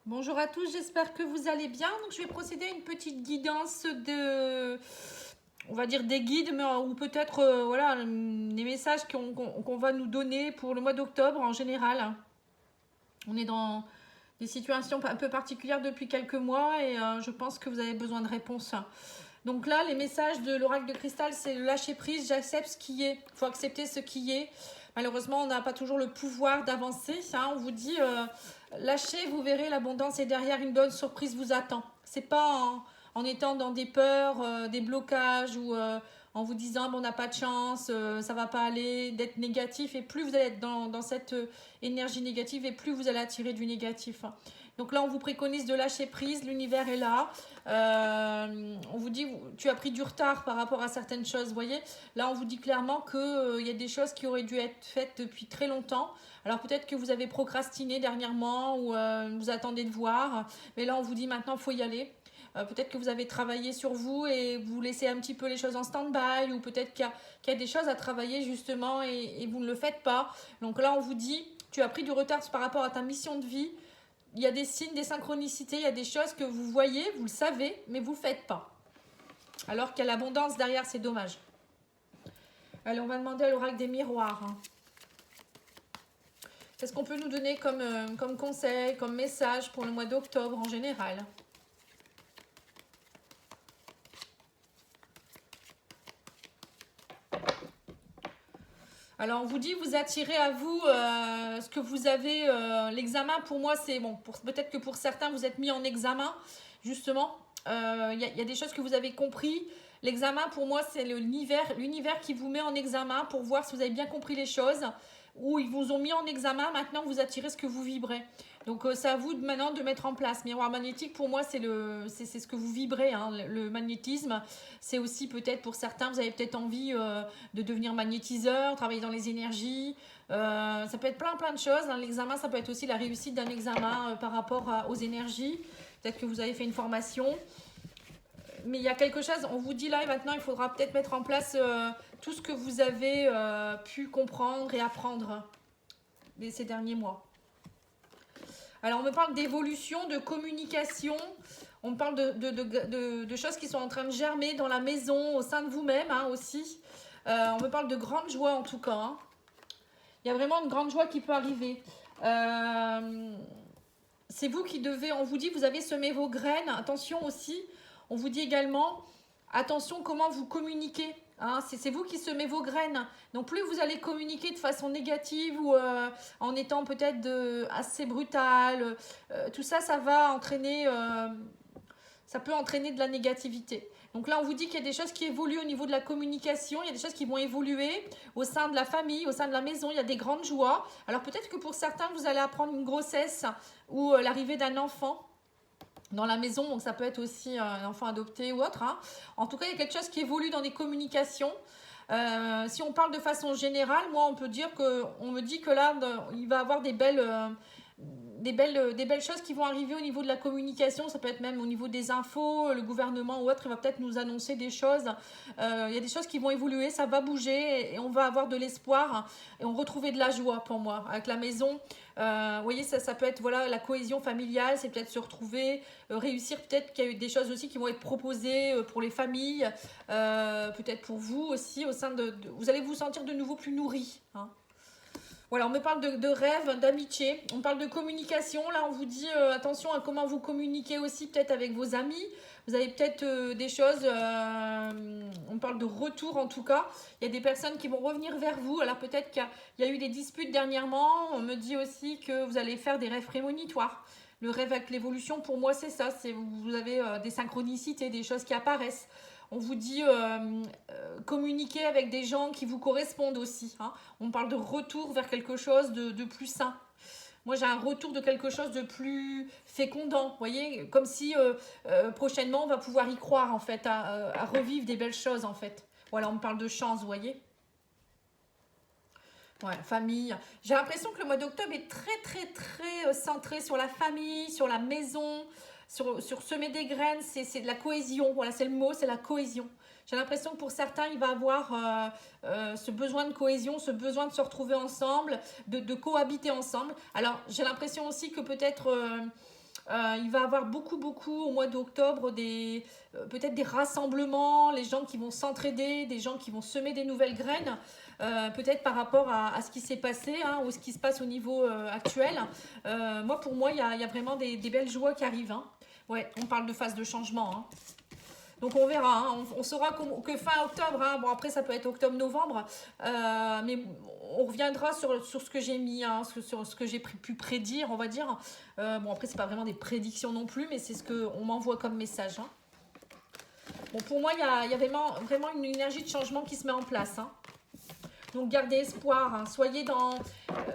Bonjour à tous, j'espère que vous allez bien. Donc, je vais procéder à une petite guidance on va dire des guides, mais, ou peut-être voilà, des messages qu'on va nous donner pour le mois d'octobre en général. On est dans des situations un peu particulières depuis quelques mois et je pense que vous avez besoin de réponses. Donc là, les messages de l'oracle de cristal, c'est le lâcher prise, j'accepte ce qui est. Il faut accepter ce qui est. Malheureusement, on n'a pas toujours le pouvoir d'avancer. On vous dit, lâchez, vous verrez, l'abondance est derrière, une bonne surprise vous attend. C'est pas en étant dans des peurs, des blocages ou en vous disant, bon, on n'a pas de chance, ça va pas aller, d'être négatif. Et plus vous allez être dans cette énergie négative et plus vous allez attirer du négatif. Donc là, on vous préconise de lâcher prise, l'univers est là. On vous dit, tu as pris du retard par rapport à certaines choses, vous voyez. Là, on vous dit clairement qu'il y a des choses qui auraient dû être faites depuis très longtemps. Alors peut-être que vous avez procrastiné dernièrement ou vous attendez de voir. Mais là, on vous dit maintenant, il faut y aller. Peut-être que vous avez travaillé sur vous et vous laissez un petit peu les choses en stand-by, ou peut-être qu'il y a des choses à travailler justement et vous ne le faites pas. Donc là, on vous dit, tu as pris du retard par rapport à ta mission de vie. Il y a des signes, des synchronicités, il y a des choses que vous voyez, vous le savez, mais vous ne le faites pas. Alors qu'il y a l'abondance derrière, c'est dommage. Allez, on va demander à l'oracle des miroirs. Qu'est-ce qu'on peut nous donner comme conseil, comme message pour le mois d'octobre en général? Alors, on vous dit, vous attirez à vous ce que vous avez. L'examen, pour moi, c'est bon. Peut-être que pour certains, vous êtes mis en examen, justement. Il y a des choses que vous avez compris. L'examen, pour moi, c'est l'univers qui vous met en examen pour voir si vous avez bien compris les choses. Ou ils vous ont mis en examen, maintenant vous attirez ce que vous vibrez. Donc c'est à vous maintenant de mettre en place. Miroir magnétique, pour moi, c'est ce que vous vibrez. Le magnétisme, c'est aussi peut-être pour certains, vous avez peut-être envie de devenir magnétiseur, travailler dans les énergies. Ça peut être plein de choses. L'examen, ça peut être aussi la réussite d'un examen par rapport aux énergies. Peut-être que vous avez fait une formation. Mais il y a quelque chose, on vous dit là et maintenant, il faudra peut-être mettre en place tout ce que vous avez pu comprendre et apprendre ces derniers mois. Alors, on me parle d'évolution, de communication. On me parle de choses qui sont en train de germer dans la maison, au sein de vous-même aussi. On me parle de grande joie en tout cas. Il y a vraiment une grande joie qui peut arriver. C'est vous qui devez, on vous dit, vous avez semé vos graines. Attention aussi, on vous dit également, attention comment vous communiquez. C'est vous qui semez vos graines. Donc plus vous allez communiquer de façon négative ou en étant peut-être assez brutal, tout ça, ça va entraîner, ça peut entraîner de la négativité. Donc là, on vous dit qu'il y a des choses qui évoluent au niveau de la communication, il y a des choses qui vont évoluer au sein de la famille, au sein de la maison, il y a des grandes joies. Alors peut-être que pour certains, vous allez apprendre une grossesse ou l'arrivée d'un enfant dans la maison, donc ça peut être aussi un enfant adopté ou autre. En tout cas, il y a quelque chose qui évolue dans les communications. Si on parle de façon générale, moi, on me dit que là, il va y avoir des belles choses qui vont arriver au niveau de la communication. Ça peut être même au niveau des infos, le gouvernement ou autre, il va peut-être nous annoncer des choses. Il y a des choses qui vont évoluer, ça va bouger et on va avoir de l'espoir et on retrouver de la joie pour moi avec la maison. Vous voyez, ça peut être voilà, la cohésion familiale, c'est peut-être se retrouver, réussir. Peut-être qu'il y a eu des choses aussi qui vont être proposées pour les familles, peut-être pour vous aussi, vous allez vous sentir de nouveau plus nourri. Voilà, on me parle de rêve, d'amitié, on parle de communication. Là, on vous dit attention à comment vous communiquez aussi, peut-être avec vos amis. Vous avez peut-être des choses, on parle de retour en tout cas. Il y a des personnes qui vont revenir vers vous. Alors peut-être qu'il y a eu des disputes dernièrement. On me dit aussi que vous allez faire des rêves prémonitoires. Le rêve avec l'évolution, pour moi, c'est ça. Vous avez des synchronicités, des choses qui apparaissent. On vous dit communiquer avec des gens qui vous correspondent aussi. On parle de retour vers quelque chose de plus sain. Moi, j'ai un retour de quelque chose de plus fécondant. Vous voyez, comme si prochainement, on va pouvoir y croire, en fait, à revivre des belles choses, en fait. Voilà, on me parle de chance, vous voyez. Ouais, famille. J'ai l'impression que le mois d'octobre est très centré sur la famille, sur la maison, sur semer des graines. C'est de la cohésion. Voilà, c'est le mot, c'est la cohésion. J'ai l'impression que pour certains, il va avoir ce besoin de cohésion, ce besoin de se retrouver ensemble, de cohabiter ensemble. Alors, j'ai l'impression aussi que peut-être Il va y avoir beaucoup au mois d'octobre peut-être des rassemblements, les gens qui vont s'entraider, des gens qui vont semer des nouvelles graines, peut-être par rapport à ce qui s'est passé hein, ou ce qui se passe au niveau actuel. Pour moi, il y a vraiment des belles joies qui arrivent. Hein. Ouais, on parle de phase de changement. Hein. Donc on verra, hein. On saura que fin octobre, hein. Bon après ça peut être octobre-novembre, mais on reviendra sur ce que j'ai mis, hein, sur ce que j'ai pu prédire, on va dire. Bon après c'est pas vraiment des prédictions non plus, mais c'est ce qu'on m'envoie comme message. Hein. Bon pour moi il y a vraiment une énergie de changement qui se met en place. Hein. Donc gardez espoir, hein. Soyez dans...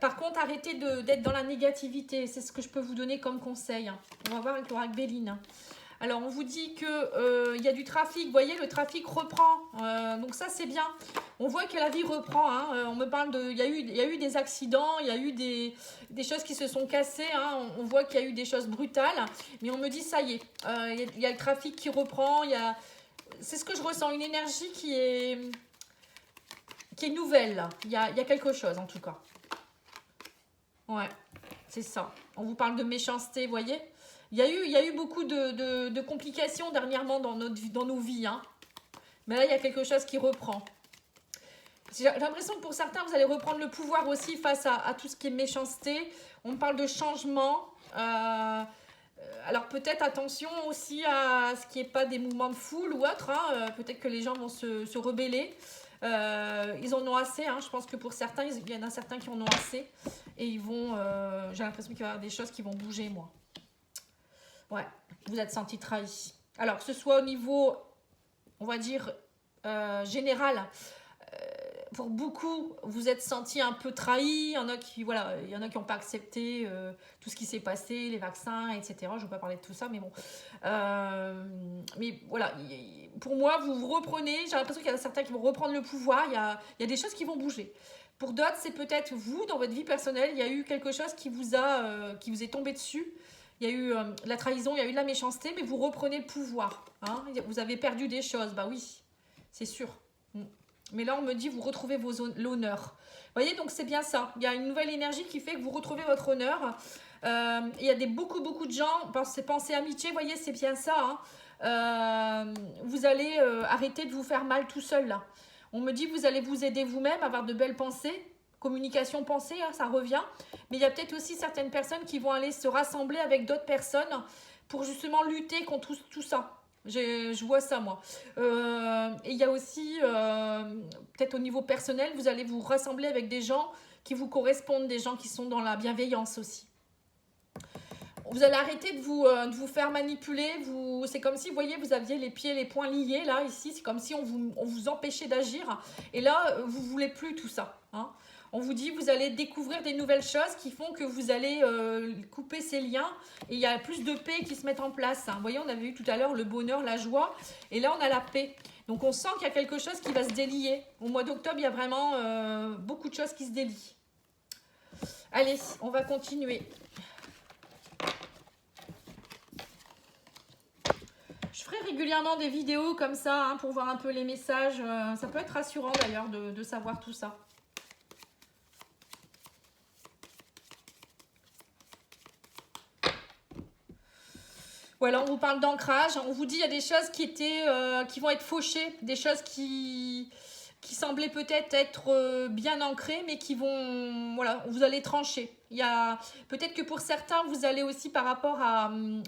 par contre arrêtez d'être dans la négativité, c'est ce que je peux vous donner comme conseil. Hein. On va voir avec l'oracle Béline. Hein. Alors, on vous dit qu'il y a du trafic. Vous voyez, le trafic reprend. Donc, ça, c'est bien. On voit que la vie reprend. Hein. On me parle de... Il y a eu des accidents. Il y a eu des choses qui se sont cassées. Hein. On voit qu'il y a eu des choses brutales. Mais on me dit, ça y est. Il y a le trafic qui reprend. C'est ce que je ressens. Une énergie qui est nouvelle. Là. Il y a quelque chose, en tout cas. Ouais, c'est ça. On vous parle de méchanceté, vous voyez. Il y a eu beaucoup de complications dernièrement dans nos vies. Hein. Mais là, il y a quelque chose qui reprend. J'ai l'impression que pour certains, vous allez reprendre le pouvoir aussi face à tout ce qui est méchanceté. On parle de changement. Alors peut-être attention aussi à ce qui n'est pas des mouvements de foule ou autre. Hein. Peut-être que les gens vont se rebeller. Ils en ont assez. Hein. Je pense que pour certains, il y en a certains qui en ont assez. Et ils vont... j'ai l'impression qu'il va y avoir des choses qui vont bouger, moi. Ouais, vous êtes senti trahi. Alors, que ce soit au niveau, on va dire, général, pour beaucoup, vous êtes senti un peu trahi. Il y en a qui n'ont pas accepté tout ce qui s'est passé, les vaccins, etc. Je ne vais pas parler de tout ça, mais bon. Mais voilà, pour moi, vous reprenez, j'ai l'impression qu'il y en a certains qui vont reprendre le pouvoir. Il y a des choses qui vont bouger. Pour d'autres, c'est peut-être vous, dans votre vie personnelle, il y a eu quelque chose qui vous est tombé dessus. Il y a eu la trahison, il y a eu de la méchanceté, mais vous reprenez le pouvoir. Hein. Vous avez perdu des choses, bah oui, c'est sûr. Mais là, on me dit, vous retrouvez l'honneur. Vous voyez, donc c'est bien ça. Il y a une nouvelle énergie qui fait que vous retrouvez votre honneur. Il y a beaucoup de gens, pensez amitié, vous voyez, c'est bien ça. Hein. Vous allez arrêter de vous faire mal tout seul, là. On me dit, vous allez vous aider vous-même, avoir de belles pensées. Communication pensée, hein, ça revient. Mais il y a peut-être aussi certaines personnes qui vont aller se rassembler avec d'autres personnes pour justement lutter contre tout ça. Je vois ça, moi. Et il y a aussi, peut-être au niveau personnel, vous allez vous rassembler avec des gens qui vous correspondent, des gens qui sont dans la bienveillance aussi. Vous allez arrêter de vous faire manipuler. C'est comme si, vous voyez, vous aviez les pieds et les poings liés, là, ici. C'est comme si on vous empêchait d'agir. Et là, vous ne voulez plus tout ça. Hein. On vous dit, vous allez découvrir des nouvelles choses qui font que vous allez couper ces liens. Et il y a plus de paix qui se mettent en place. Hein. Vous voyez, on avait eu tout à l'heure le bonheur, la joie. Et là, on a la paix. Donc, on sent qu'il y a quelque chose qui va se délier. Au mois d'octobre, il y a vraiment beaucoup de choses qui se délient. Allez, on va continuer. Je ferai régulièrement des vidéos comme ça hein, pour voir un peu les messages. Ça peut être rassurant d'ailleurs de savoir tout ça. Voilà, on vous parle d'ancrage. On vous dit qu'il y a des choses qui vont être fauchées, des choses qui semblaient peut-être être bien ancrées, mais qui vont, voilà, vous allez trancher. Il y a peut-être que pour certains, vous allez aussi par rapport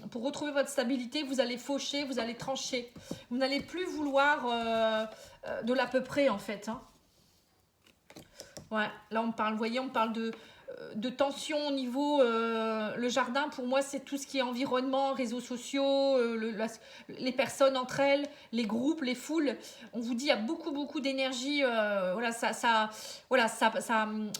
pour retrouver votre stabilité, vous allez faucher, vous allez trancher. Vous n'allez plus vouloir de l'à peu près en fait. Hein. Ouais, là on parle, vous voyez, on parle de tension au niveau le jardin. Pour moi, c'est tout ce qui est environnement, réseaux sociaux, les personnes entre elles, les groupes, les foules. On vous dit, il y a beaucoup d'énergie. Voilà,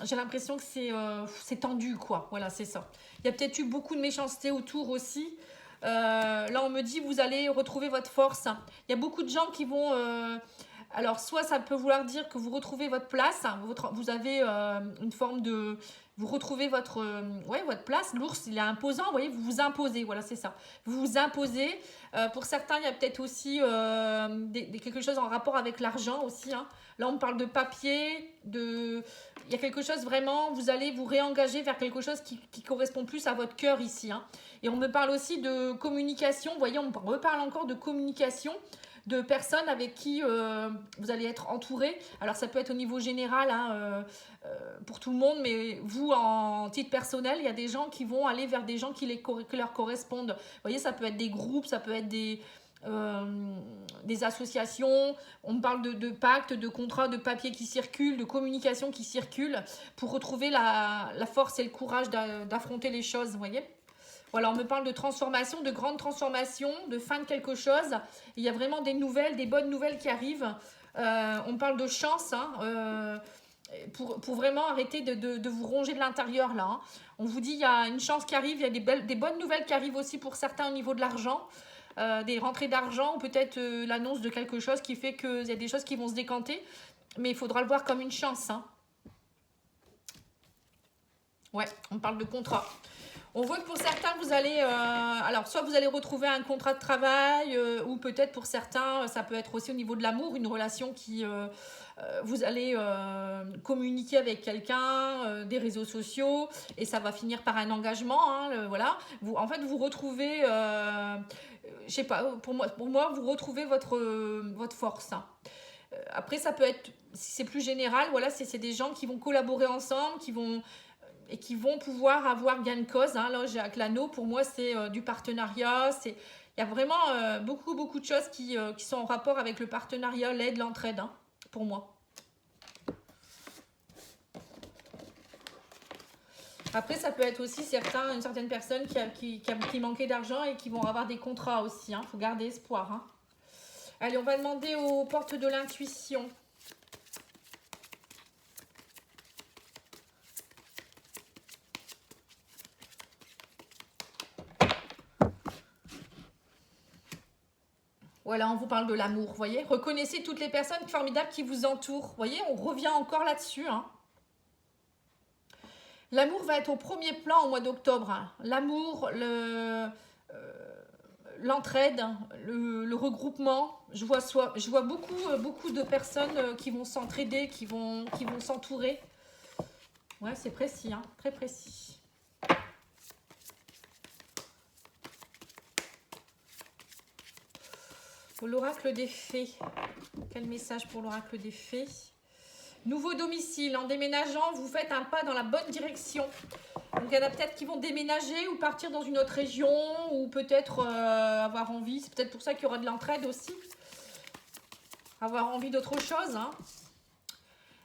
j'ai l'impression que c'est tendu, quoi. Voilà, c'est ça. Il y a peut-être eu beaucoup de méchanceté autour aussi. Là, on me dit, vous allez retrouver votre force. Il y a beaucoup de gens qui vont... alors, soit ça peut vouloir dire que vous retrouvez votre place, vous avez une forme de... Vous retrouvez votre place. L'ours, il est imposant, vous voyez, vous vous imposez, voilà, c'est ça. Vous vous imposez. Pour certains, il y a peut-être aussi quelque chose en rapport avec l'argent aussi. Hein. Là, on parle de papier, il y a quelque chose vraiment, vous allez vous réengager vers quelque chose qui correspond plus à votre cœur ici. Hein. Et on me parle aussi de communication. Vous voyez, on me reparle encore de communication, de personnes avec qui vous allez être entouré. Alors, ça peut être au niveau général hein, pour tout le monde, mais vous, en titre personnel, il y a des gens qui vont aller vers des gens qui leur correspondent. Vous voyez, ça peut être des groupes, ça peut être des associations, on me parle de pactes, de contrats, de papiers qui circulent, de communication qui circulent pour retrouver la force et le courage d'affronter les choses, vous voyez. Voilà, on me parle de transformation, de grande transformation, de fin de quelque chose. Il y a vraiment des nouvelles, des bonnes nouvelles qui arrivent. On parle de chance, hein, pour vraiment arrêter de vous ronger de l'intérieur là. Hein. On vous dit il y a une chance qui arrive, il y a des bonnes nouvelles qui arrivent aussi pour certains au niveau de l'argent. Des rentrées d'argent ou peut-être l'annonce de quelque chose qui fait qu'il y a des choses qui vont se décanter. Mais il faudra le voir comme une chance. Hein. Ouais, on parle de contrat. On voit que pour certains, vous allez... alors, soit vous allez retrouver un contrat de travail ou peut-être pour certains, ça peut être aussi au niveau de l'amour, une relation qui... vous allez communiquer avec quelqu'un, des réseaux sociaux et ça va finir par un engagement. Hein, voilà. En fait, vous retrouvez... je sais pas, pour moi, vous retrouvez votre force. Hein. Après, ça peut être, si c'est plus général, voilà, c'est des gens qui vont collaborer ensemble, qui vont pouvoir avoir gain de cause. Hein. Là, j'ai avec l'anneau, pour moi, c'est du partenariat. Il y a vraiment beaucoup de choses qui sont en rapport avec le partenariat, l'aide, l'entraide, hein, pour moi. Après, ça peut être aussi une certaine personne qui manquait d'argent et qui vont avoir des contrats aussi. Hein. Faut garder espoir. Hein. Allez, on va demander aux portes de l'intuition. Voilà, on vous parle de l'amour, vous voyez. Reconnaissez toutes les personnes formidables qui vous entourent. Vous voyez, on revient encore là-dessus. Hein. L'amour va être au premier plan au mois d'octobre. Hein. L'amour, l'entraide, le regroupement. Je vois beaucoup de personnes qui vont s'entraider, qui vont s'entourer. Ouais, c'est précis, hein, très précis. L'oracle des fées. Quel message pour l'oracle des fées? Nouveau domicile. En déménageant, vous faites un pas dans la bonne direction. Donc, il y en a peut-être qui vont déménager ou partir dans une autre région ou peut-être avoir envie. C'est peut-être pour ça qu'il y aura de l'entraide aussi. Avoir envie d'autre chose. Hein.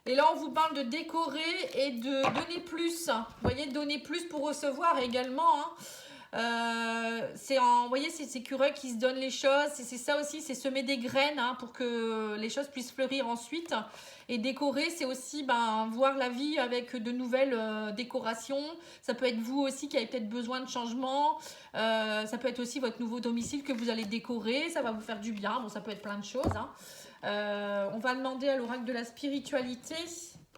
Et là, on vous parle de décorer et de donner plus. Vous voyez, donner plus pour recevoir également. Hein. Vous voyez, c'est ces écureuils qui se donnent les choses. C'est ça aussi, c'est semer des graines hein, pour que les choses puissent fleurir ensuite. Et décorer, c'est aussi voir la vie avec de nouvelles décorations. Ça peut être vous aussi qui avez peut-être besoin de changement. Ça peut être aussi votre nouveau domicile que vous allez décorer. Ça va vous faire du bien. Bon, ça peut être plein de choses. Hein. On va demander à l'oracle de la spiritualité,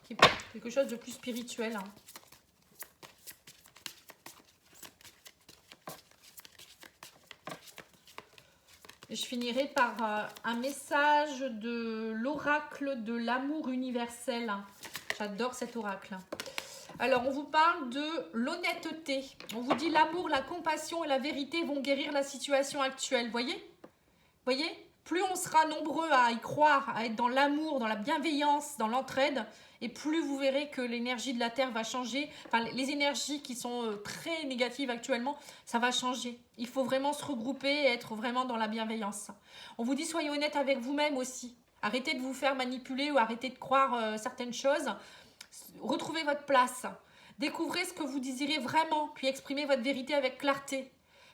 qui est quelque chose de plus spirituel. Hein. Je finirai par un message de l'oracle de l'amour universel. J'adore cet oracle. Alors, on vous parle de l'honnêteté. On vous dit l'amour, la compassion et la vérité vont guérir la situation actuelle. Voyez? Plus on sera nombreux à y croire, à être dans l'amour, dans la bienveillance, dans l'entraide, et plus vous verrez que l'énergie de la Terre va changer. Enfin, les énergies qui sont très négatives actuellement, ça va changer. Il faut vraiment se regrouper et être vraiment dans la bienveillance. On vous dit, soyez honnête avec vous-même aussi. Arrêtez de vous faire manipuler ou arrêtez de croire certaines choses. Retrouvez votre place. Découvrez ce que vous désirez vraiment, puis exprimez votre vérité avec clarté.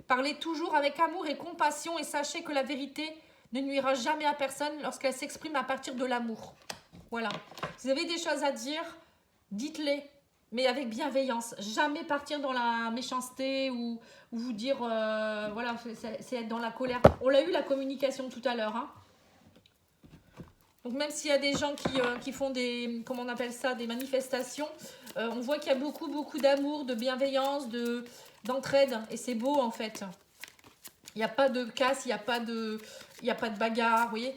Parlez toujours avec amour et compassion et sachez que la vérité ne nuira jamais à personne lorsqu'elle s'exprime à partir de l'amour. Voilà. Si vous avez des choses à dire, dites-les, mais avec bienveillance. Jamais partir dans la méchanceté ou vous dire, voilà, c'est être dans la colère. On l'a eu, la communication tout à l'heure. Hein. Donc même s'il y a des gens qui font des, comment on appelle ça, des manifestations, on voit qu'il y a beaucoup d'amour, de bienveillance, d'entraide. Et c'est beau en fait. Il n'y a pas de casse, il n'y a pas de bagarre, vous voyez.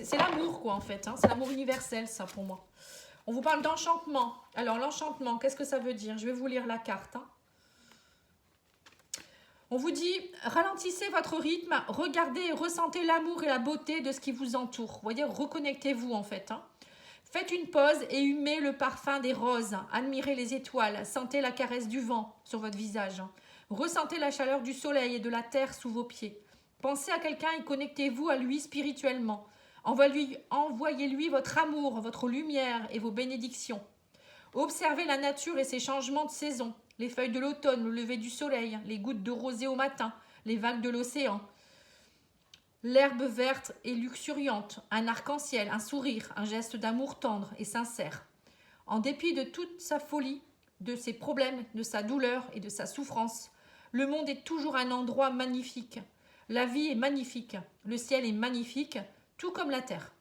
c'est l'amour, quoi, en fait. Hein. C'est l'amour universel, ça, pour moi. On vous parle d'enchantement. Alors, l'enchantement, qu'est-ce que ça veut dire? Je vais vous lire la carte. Hein. On vous dit, ralentissez votre rythme, regardez et ressentez l'amour et la beauté de ce qui vous entoure. Vous voyez, reconnectez-vous, en fait. Hein. Faites une pause et humez le parfum des roses. Admirez les étoiles. Sentez la caresse du vent sur votre visage. Ressentez la chaleur du soleil et de la terre sous vos pieds. Pensez à quelqu'un et connectez-vous à lui spirituellement. Envoyez-lui votre amour, votre lumière et vos bénédictions. Observez la nature et ses changements de saison. Les feuilles de l'automne, le lever du soleil, les gouttes de rosée au matin, les vagues de l'océan. L'herbe verte et luxuriante, un arc-en-ciel, un sourire, un geste d'amour tendre et sincère. En dépit de toute sa folie, de ses problèmes, de sa douleur et de sa souffrance, le monde est toujours un endroit magnifique. La vie est magnifique, le ciel est magnifique, tout comme la terre.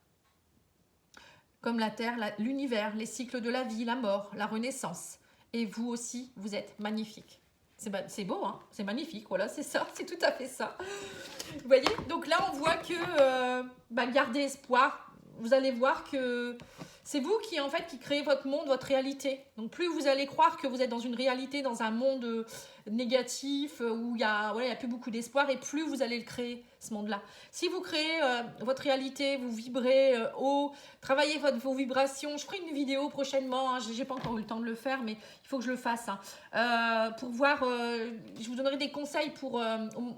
Comme la terre, l'univers, les cycles de la vie, la mort, la renaissance. Et vous aussi, vous êtes magnifique. C'est beau, hein, c'est magnifique, voilà, c'est ça, c'est tout à fait ça. Vous voyez, donc là, on voit que gardez espoir. Vous allez voir que c'est vous qui, en fait, qui créez votre monde, votre réalité. Donc, plus vous allez croire que vous êtes dans une réalité, dans un monde négatif, où il y a plus beaucoup d'espoir, et plus vous allez le créer, ce monde-là. Si vous créez votre réalité, vous vibrez haut, travaillez vos vibrations. Je ferai une vidéo prochainement, hein, je n'ai pas encore eu le temps de le faire, mais il faut que je le fasse. Hein, pour voir, je vous donnerai des conseils pour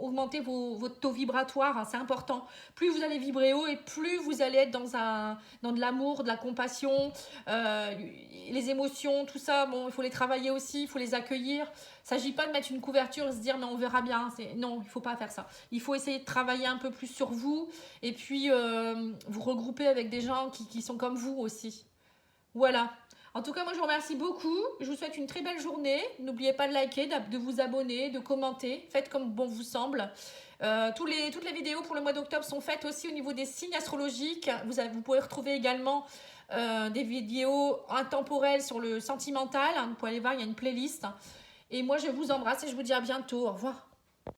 augmenter votre taux vibratoire, hein, c'est important. Plus vous allez vibrer haut et plus vous allez être dans de l'amour, de la compassion, les émotions, tout ça, bon, il faut les travailler aussi, il faut les accueillir. Il ne s'agit pas de mettre une couverture et se dire mais on verra bien. Non, il ne faut pas faire ça. Il faut essayer de travailler un peu plus sur vous et puis vous regrouper avec des gens qui sont comme vous aussi. Voilà. En tout cas, moi je vous remercie beaucoup. Je vous souhaite une très belle journée. N'oubliez pas de liker, de vous abonner, de commenter. Faites comme bon vous semble. Toutes les vidéos pour le mois d'octobre sont faites aussi au niveau des signes astrologiques. Vous pouvez retrouver également des vidéos intemporelles sur le sentimental. Vous pouvez aller voir, il y a une playlist. Et moi, je vous embrasse et je vous dis à bientôt. Au revoir.